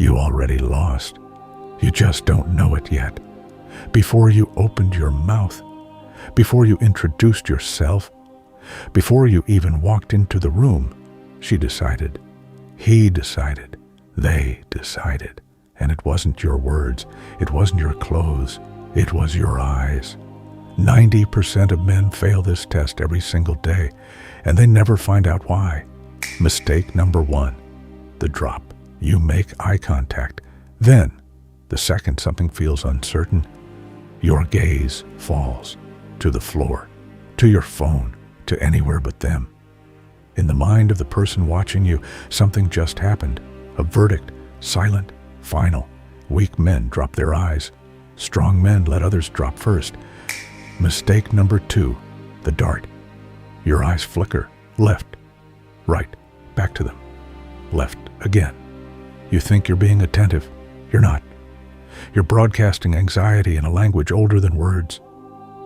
You already lost. You just don't know it yet. Before you opened your mouth, before you introduced yourself, before you even walked into the room, she decided. He decided. They decided. And it wasn't your words. It wasn't your clothes. It was your eyes. 90% of men fail this test every single day, and they never find out why. Mistake number 1, the drop. You make eye contact. Then, the second something feels uncertain, your gaze falls to the floor, to your phone, to anywhere but them. In the mind of the person watching you, something just happened. A verdict, silent, final. Weak men drop their eyes. Strong men let others drop first. Mistake number 2, the dart. Your eyes flicker, left, right, back to them, left again. You think you're being attentive. You're not. You're broadcasting anxiety in a language older than words.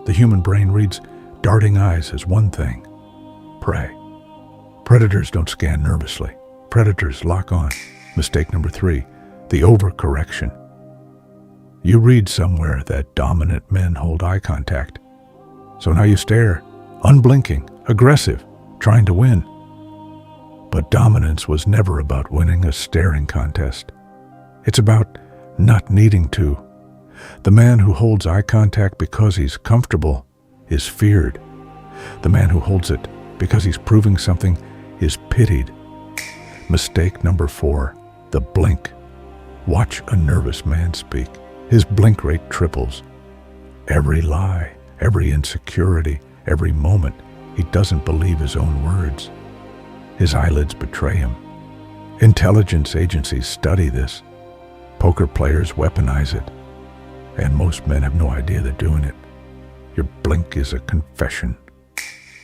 The human brain reads darting eyes as one thing: prey. Predators don't scan nervously. Predators lock on. Mistake number 3, the overcorrection. You read somewhere that dominant men hold eye contact. So now you stare, unblinking, aggressive, trying to win. But dominance was never about winning a staring contest. It's about not needing to. The man who holds eye contact because he's comfortable is feared. The man who holds it because he's proving something is pitied. Mistake number 4, the blink. Watch a nervous man speak. His blink rate triples. Every lie, every insecurity, every moment, he doesn't believe his own words. His eyelids betray him. Intelligence agencies study this. Poker players weaponize it. And most men have no idea they're doing it. Your blink is a confession.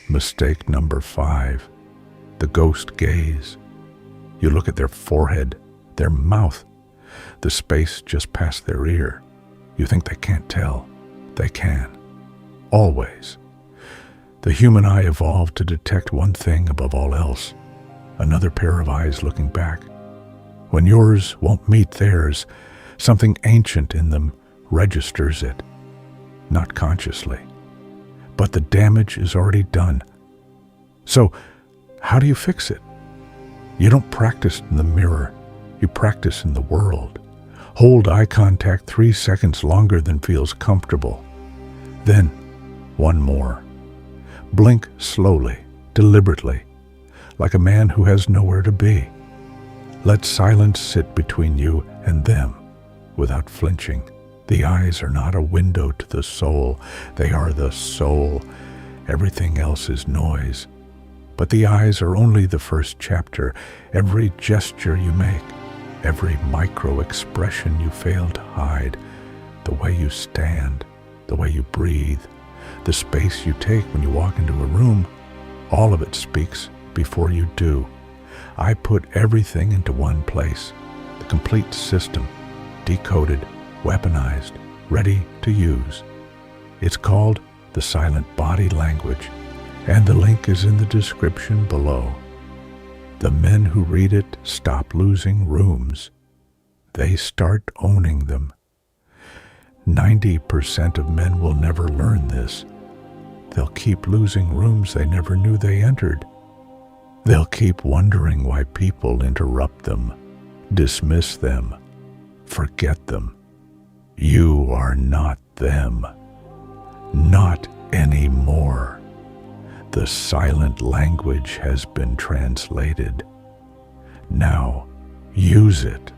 Mistake number 5, the ghost gaze. You look at their forehead, their mouth, the space just past their ear. You think they can't tell. They can. Always. The human eye evolved to detect one thing above all else: another pair of eyes looking back. When yours won't meet theirs, something ancient in them registers it. Not consciously. But the damage is already done. So, how do you fix it? You don't practice in the mirror. You practice in the world. Hold eye contact 3 seconds longer than feels comfortable. Then, one more. Blink slowly, deliberately, like a man who has nowhere to be. Let silence sit between you and them without flinching. The eyes are not a window to the soul. They are the soul. Everything else is noise. But the eyes are only the first chapter. Every gesture you make, every micro-expression you fail to hide, the way you stand, the way you breathe, the space you take when you walk into a room, all of it speaks before you do. I put everything into one place, the complete system, decoded, weaponized, ready to use. It's called the silent body language, and the link is in the description below. The men who read it stop losing rooms. They start owning them. 90% of men will never learn this. They'll keep losing rooms they never knew they entered. They'll keep wondering why people interrupt them, dismiss them, forget them. You are not them. Not anymore. The silent language has been translated. Now, use it.